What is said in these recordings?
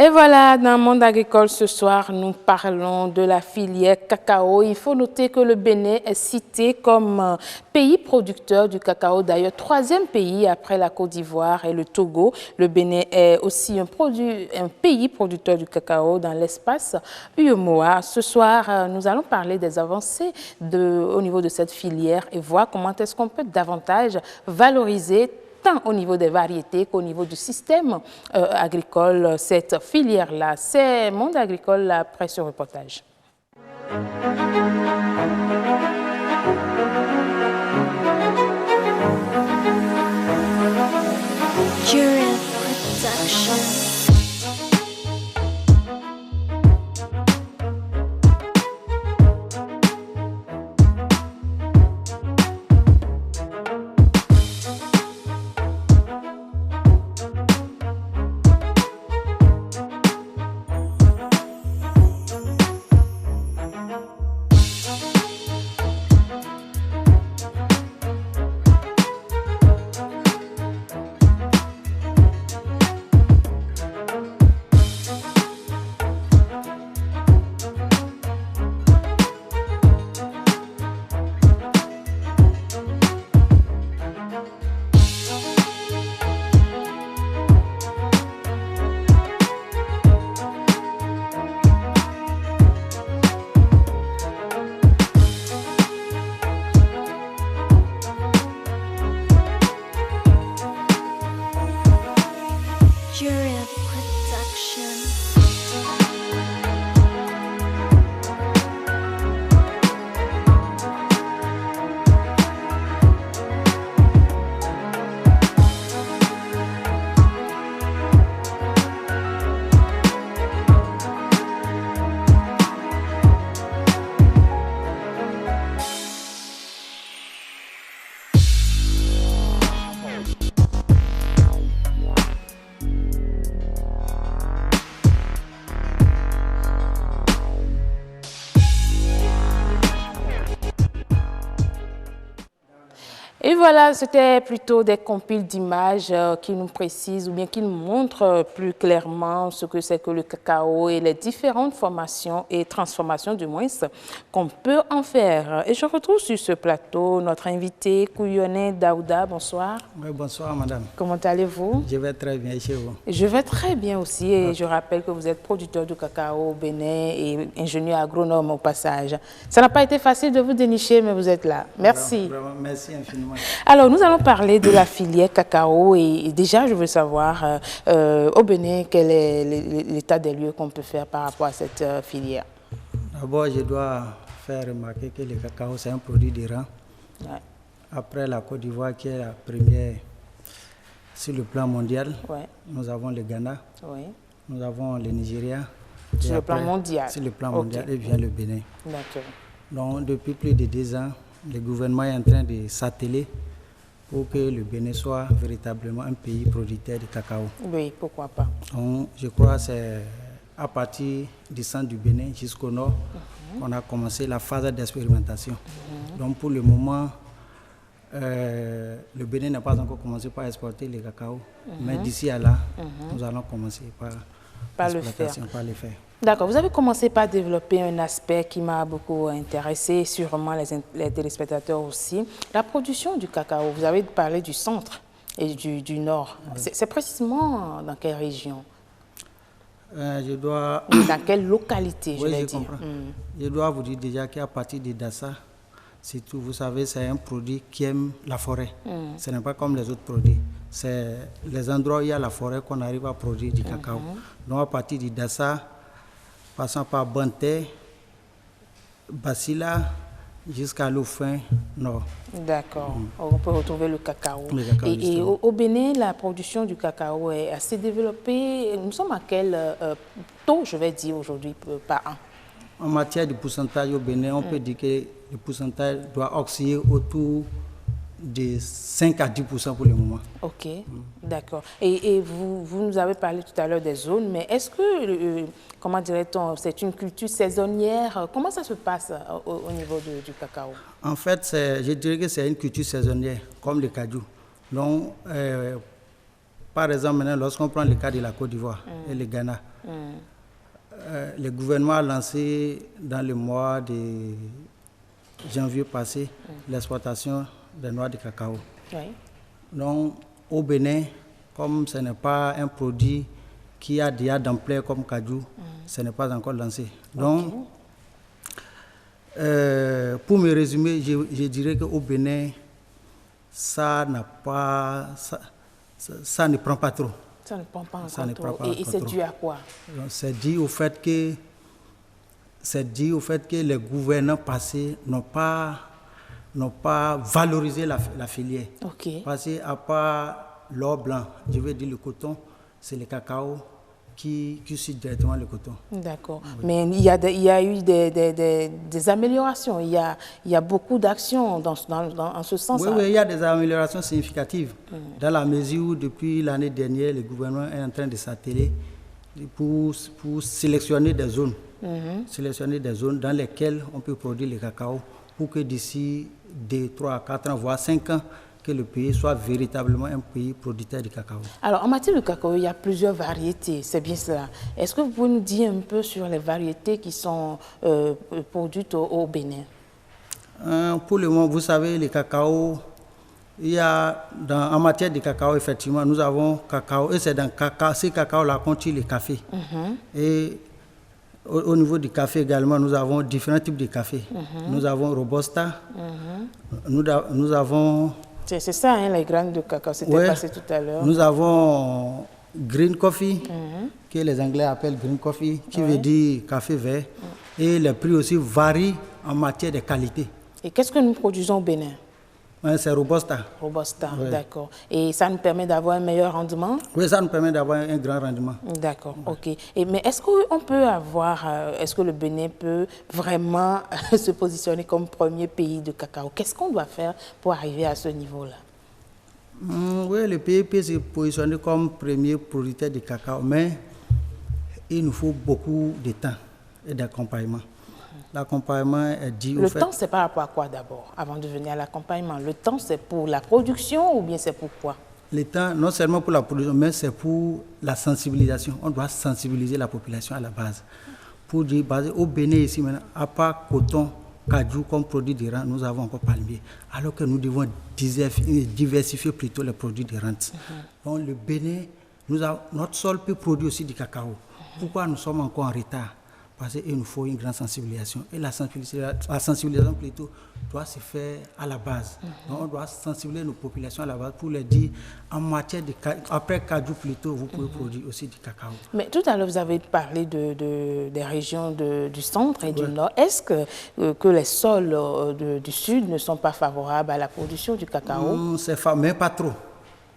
Et voilà, dans le monde agricole ce soir, nous parlons de la filière cacao. Il faut noter que le Bénin est cité comme pays producteur du cacao. D'ailleurs, troisième pays après la Côte d'Ivoire et le Togo. Le Bénin est aussi un pays producteur du cacao dans l'espace UEMOA. Ce soir, nous allons parler des avancées au niveau de cette filière et voir comment est-ce qu'on peut davantage valoriser tant au niveau des variétés qu'au niveau du système agricole, cette filière-là. C'est Monde agricole après ce reportage. Jurel Production. Jurel Production. Et voilà, c'était plutôt des compiles d'images qui nous précisent ou bien qui nous montrent plus clairement ce que c'est que le cacao et les différentes formations et transformations du moins qu'on peut en faire. Et je retrouve sur ce plateau notre invité Kouyoné Daouda. Bonsoir. Oui, bonsoir madame. Comment allez-vous? Je vais très bien chez vous. Je vais très bien aussi et je rappelle que vous êtes producteur de cacao au Bénin et ingénieur agronome au passage. Ça n'a pas été facile de vous dénicher, mais vous êtes là. Merci. Vraiment, merci infiniment. Alors, nous allons parler de la filière cacao et déjà, je veux savoir au Bénin, quel est l'état des lieux qu'on peut faire par rapport à cette filière. D'abord, je dois faire remarquer que le cacao, c'est un produit de rang. Ouais. Après la Côte d'Ivoire, qui est la première sur le plan mondial, Ouais. nous avons le Ghana, Oui. nous avons le Nigeria. Sur Et le plan après, mondial. Sur le plan Ok. mondial, et vient le Bénin. D'accord. Donc, depuis plus de 2 ans, le gouvernement est en train de s'atteler pour que le Bénin soit véritablement un pays producteur de cacao. Oui, pourquoi pas. Donc, je crois que c'est à partir du centre du Bénin jusqu'au nord qu'on a commencé la phase d'expérimentation. Donc, pour le moment, le Bénin n'a pas encore commencé par exporter le cacao, mais d'ici à là, nous allons commencer par le l'exploitation, par le faire. D'accord. Vous avez commencé par développer un aspect qui m'a beaucoup intéressé, sûrement les téléspectateurs aussi. La production du cacao. Vous avez parlé du centre et du nord. Oui. C'est précisément dans quelle région? Je dois... Dans quelle localité, je oui, vais je dire. comprends. Je dois vous dire déjà qu'à partir de Dassa, surtout, vous savez, c'est un produit qui aime la forêt. Ce n'est pas comme les autres produits. C'est les endroits où il y a la forêt qu'on arrive à produire du cacao. Donc, à partir de Dassa, passant par Banté, Basila, jusqu'à l'Oufin nord. D'accord. On peut retrouver le cacao. Le cacao, et au Bénin, la production du cacao est assez développée. Nous sommes à quel taux, je vais dire, aujourd'hui par an? En matière de pourcentage au Bénin, on peut dire que le pourcentage doit osciller autour de 5 à 10% pour le moment. Ok, d'accord. Et vous nous avez parlé tout à l'heure des zones, mais est-ce que, comment dirait-on, c'est une culture saisonnière? Comment ça se passe au niveau du cacao? En fait, je dirais que c'est une culture saisonnière, comme le cajou. Donc, par exemple, maintenant, lorsqu'on prend le cas de la Côte d'Ivoire et le Ghana, Le gouvernement a lancé dans le mois de janvier passé l'exportation des noix de cacao. Oui. Donc, au Bénin, comme ce n'est pas un produit qui a déjà d'ampleur comme Kaju, ce n'est pas encore lancé. Donc, pour me résumer, je dirais qu'au Bénin, ça ne prend pas trop. Ça ne prend pas Ça encore ne prend trop. pas Et c'est trop. dû à quoi? C'est dû au fait que les gouvernants passés n'ont pas valorisé la filière. Ok. Parce qu'à part l'or blanc, je veux dire le coton, c'est le cacao qui suit directement le coton. D'accord. Mais il y a eu des améliorations. Il y a beaucoup d'actions dans ce sens. Oui, il y a des améliorations significatives. Dans la mesure où, depuis l'année dernière, le gouvernement est en train de s'atteler pour sélectionner des zones. Sélectionner des zones dans lesquelles on peut produire le cacao pour que d'ici 2, 3, 4 ans, voire 5 ans, que le pays soit véritablement un pays producteur de cacao. Alors, en matière de cacao, il y a plusieurs variétés, c'est bien cela. Est-ce que vous pouvez nous dire un peu sur les variétés qui sont produites au Bénin? Pour le moment, vous savez, le cacao, il y a en matière de cacao, effectivement, nous avons cacao, et c'est dans ce cacao-là qu'on tire le café. Et au niveau du café également, nous avons différents types de café. Nous avons Robusta, nous avons... C'est ça, hein, les graines de cacao, c'était passé tout à l'heure. Nous avons Green Coffee, que les Anglais appellent Green Coffee, qui veut dire café vert. Et les prix aussi varient en matière de qualité. Et qu'est-ce que nous produisons au Bénin? C'est Robusta. Robusta, d'accord. Et ça nous permet d'avoir un meilleur rendement? Oui, ça nous permet d'avoir un grand rendement. D'accord, ok. Mais est-ce qu'on peut est-ce que le Bénin peut vraiment se positionner comme premier pays de cacao? Qu'est-ce qu'on doit faire pour arriver à ce niveau-là? Oui, le pays peut se positionner comme premier producteur de cacao, mais il nous faut beaucoup de temps et d'accompagnement. L'accompagnement est dû au fait... Le temps, c'est par rapport à quoi d'abord, avant de venir à l'accompagnement? Le temps, c'est pour la production ou bien c'est pour quoi? Le temps, non seulement pour la production, mais c'est pour la sensibilisation. On doit sensibiliser la population à la base. Pour dire, au Bénin, ici, maintenant, à part coton, cajou comme produit de rente, nous avons encore palmier. Alors que nous devons diversifier plutôt les produits de rente. Donc, le Bénin, notre sol peut produire aussi du cacao. Pourquoi nous sommes encore en retard? Parce qu'il nous faut une grande sensibilisation. Et la sensibilisation plutôt doit se faire à la base. Donc on doit sensibiliser nos populations à la base pour leur dire, en matière de après cajou plutôt, vous pouvez produire aussi du cacao. Mais tout à l'heure, vous avez parlé des régions du centre et du nord. Est-ce que les sols du sud ne sont pas favorables à la production du cacao? Mais pas trop.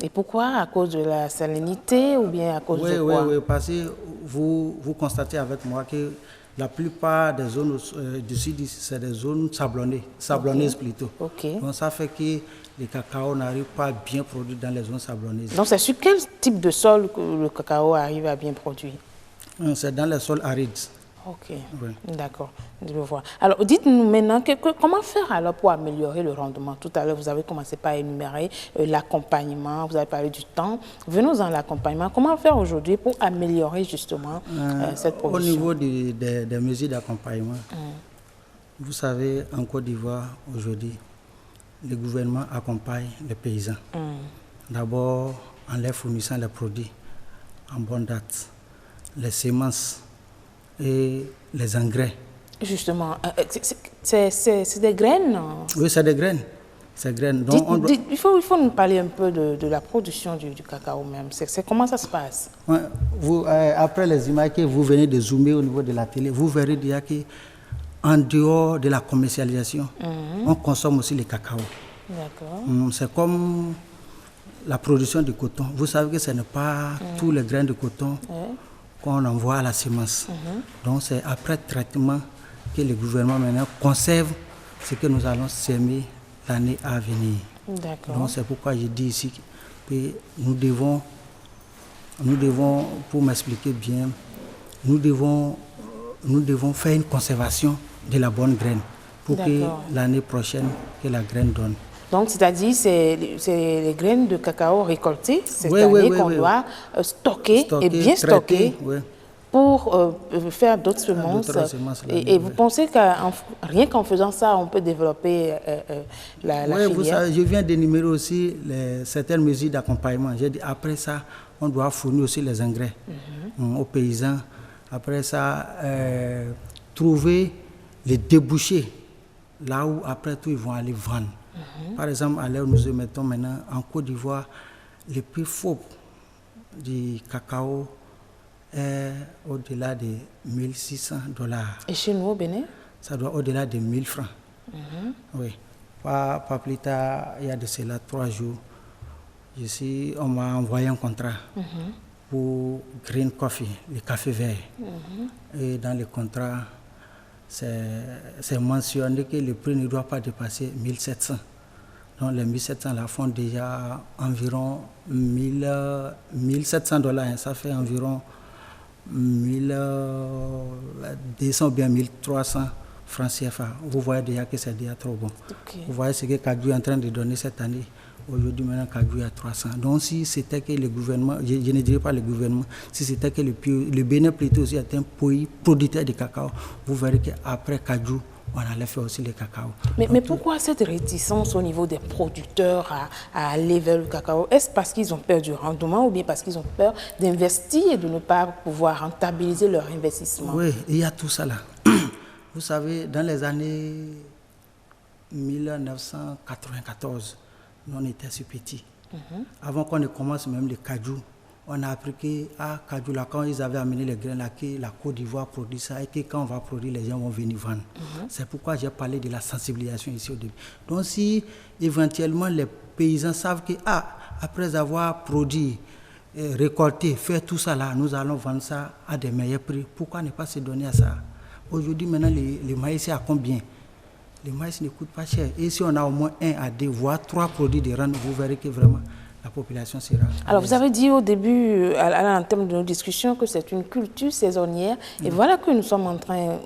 Et pourquoi? À cause de la salinité ou bien à cause de quoi? Oui, parce que vous constatez avec moi que la plupart des zones du sud, c'est des zones sablonneuses plutôt. Donc ça fait que le cacao n'arrive pas à bien produire dans les zones sablonneuses. Donc c'est sur quel type de sol que le cacao arrive à bien produire? C'est dans les sols arides. Ok, d'accord, je le vois. Alors, dites-nous maintenant, comment faire alors pour améliorer le rendement? Tout à l'heure, vous avez commencé par énumérer l'accompagnement, vous avez parlé du temps. Venons-en à l'accompagnement. Comment faire aujourd'hui pour améliorer justement cette production? Au niveau des mesures d'accompagnement, vous savez, en Côte d'Ivoire, aujourd'hui, le gouvernement accompagne les paysans. D'abord, en leur fournissant les produits en bonne date, les semences, et les engrais. Justement, c'est des graines? Oui, c'est des graines. Donc, il faut nous parler un peu de la production du cacao même. Comment ça se passe? Après les images que vous venez de zoomer au niveau de la télé, vous verrez déjà qu'en dehors de la commercialisation, on consomme aussi le cacao. D'accord. C'est comme la production de coton. Vous savez que ce n'est pas tous les grains de coton qu'on envoie à la semence. Donc c'est après traitement que le gouvernement maintenant conserve ce que nous allons semer l'année à venir. Donc c'est pourquoi je dis ici que nous devons, pour m'expliquer bien, nous devons faire une conservation de la bonne graine pour que l'année prochaine, que la graine donne. Donc, c'est-à-dire, c'est les graines de cacao récoltées cette année qu'on doit stocker et bien stocker pour faire d'autres semences. Et vous pensez que rien qu'en faisant ça, on peut développer la filière? Vous savez, je viens d'énumérer aussi certaines mesures d'accompagnement. J'ai dit, après ça, on doit fournir aussi les engrais aux paysans. Après ça, trouver les débouchés, là où après tout, ils vont aller vendre. Par exemple, à l'heure où nous mettons maintenant, en Côte d'Ivoire, le prix faux du cacao est au-delà de $1 600. Et chez nous au Bénin? Ça doit au-delà de 1 000 francs. Oui. Pas plus tard, il y a de cela 3 jours. Ici, on m'a envoyé un contrat pour Green Coffee, le café vert. Et dans le contrat, c'est mentionné que le prix ne doit pas dépasser 1 700. Donc les 1 700 là font déjà environ $1 700. Ça fait environ 200 ou bien 1300 francs CFA. Vous voyez déjà que c'est déjà trop bon. Vous voyez ce que Kajou est en train de donner cette année. Aujourd'hui, maintenant, Kajou est à 300. Donc, si c'était que le gouvernement, je ne dirais pas le gouvernement, si c'était que le Bénin plutôt aussi est un pays producteur de cacao, vous verrez qu'après Kajou, on allait faire aussi le cacao. Mais pourquoi cette réticence au niveau des producteurs à aller vers le cacao? Est-ce parce qu'ils ont peur du rendement ou bien parce qu'ils ont peur d'investir et de ne pas pouvoir rentabiliser leur investissement? Oui, il y a tout ça là. Vous savez, dans les années 1994, nous on était si petits. Avant qu'on ne commence même le Kajou, on a appris qu'à Kajou, là, quand ils avaient amené les grains, là, que la Côte d'Ivoire produit ça et que quand on va produire, les gens vont venir vendre. C'est pourquoi j'ai parlé de la sensibilisation ici au début. Donc si éventuellement les paysans savent que après avoir produit, récolté, fait tout ça là, nous allons vendre ça à des meilleurs prix, pourquoi ne pas se donner à ça? Aujourd'hui, maintenant, le maïs est à combien? Le maïs ne coûte pas cher. Et si on a au moins 1 à 2, voire 3 produits de rente, vous verrez que vraiment la population sera... Alors, vous avez dit au début, en termes de nos discussions, que c'est une culture saisonnière. Et voilà que nous sommes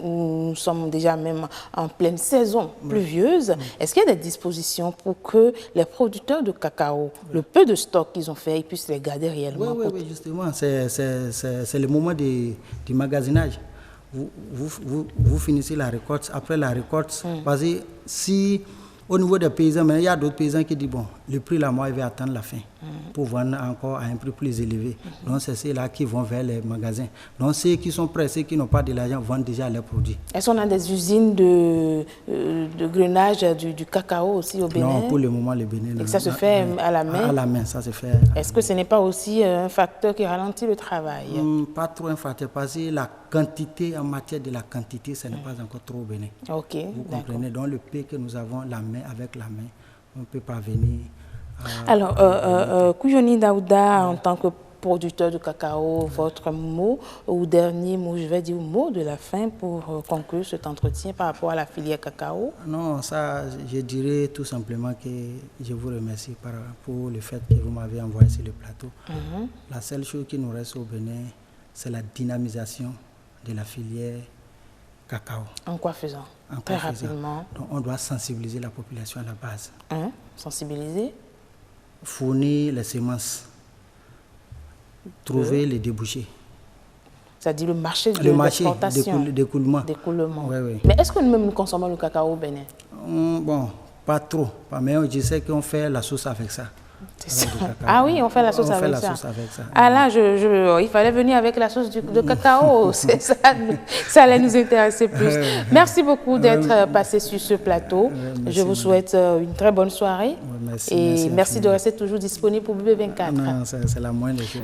nous sommes déjà même en pleine saison pluvieuse. Est-ce qu'il y a des dispositions pour que les producteurs de cacao, le peu de stock qu'ils ont fait, ils puissent les garder réellement? Oui, justement, c'est le moment du magasinage. Vous finissez la récolte, après la récolte, parce que si au niveau des paysans, il y a d'autres paysans qui disent, bon, le prix là, moi, il va attendre la fin pour vendre encore à un prix plus élevé. Donc, c'est ceux-là qui vont vers les magasins. Donc, ceux qui sont prêts, ceux qui n'ont pas de l'argent, vendent déjà leurs produits. Est-ce qu'on a des usines de grainage du cacao aussi au Bénin? Non, pour le moment, le Bénin. Et ça se fait à la main? À la main, ça se fait. Est-ce que ce n'est pas aussi un facteur qui ralentit le travail? Pas trop un facteur, parce que la quantité, en matière de la quantité, ce n'est pas encore trop au Bénin. Ok, vous comprenez? Donc, le peu que nous avons, la main avec la main, on ne peut pas venir... Alors, Kouyoni Daouda, en tant que producteur de cacao, votre mot ou dernier mot, je vais dire mot de la fin pour conclure cet entretien par rapport à la filière cacao? Non, ça, je dirais tout simplement que je vous remercie pour le fait que vous m'avez envoyé sur le plateau. La seule chose qui nous reste au Bénin, c'est la dynamisation de la filière cacao. En quoi faisant? Très rapidement. Donc, on doit sensibiliser la population à la base. Sensibiliser? Fournir les semences, trouver les débouchés. C'est-à-dire le marché de l'exportation. D'écoulement. Oui. Mais est-ce que nous-mêmes nous consommons le cacao au Bénin? Bon, pas trop. Mais je sais qu'on fait la sauce avec ça. Ah oui, on fait la sauce avec ça. Ah là, il fallait venir avec la sauce de cacao. Ça allait nous intéresser plus. Merci beaucoup d'être passé sur ce plateau. Je vous souhaite une très bonne soirée. Et merci de rester toujours disponible pour BB24. Non, c'est la moindre des choses.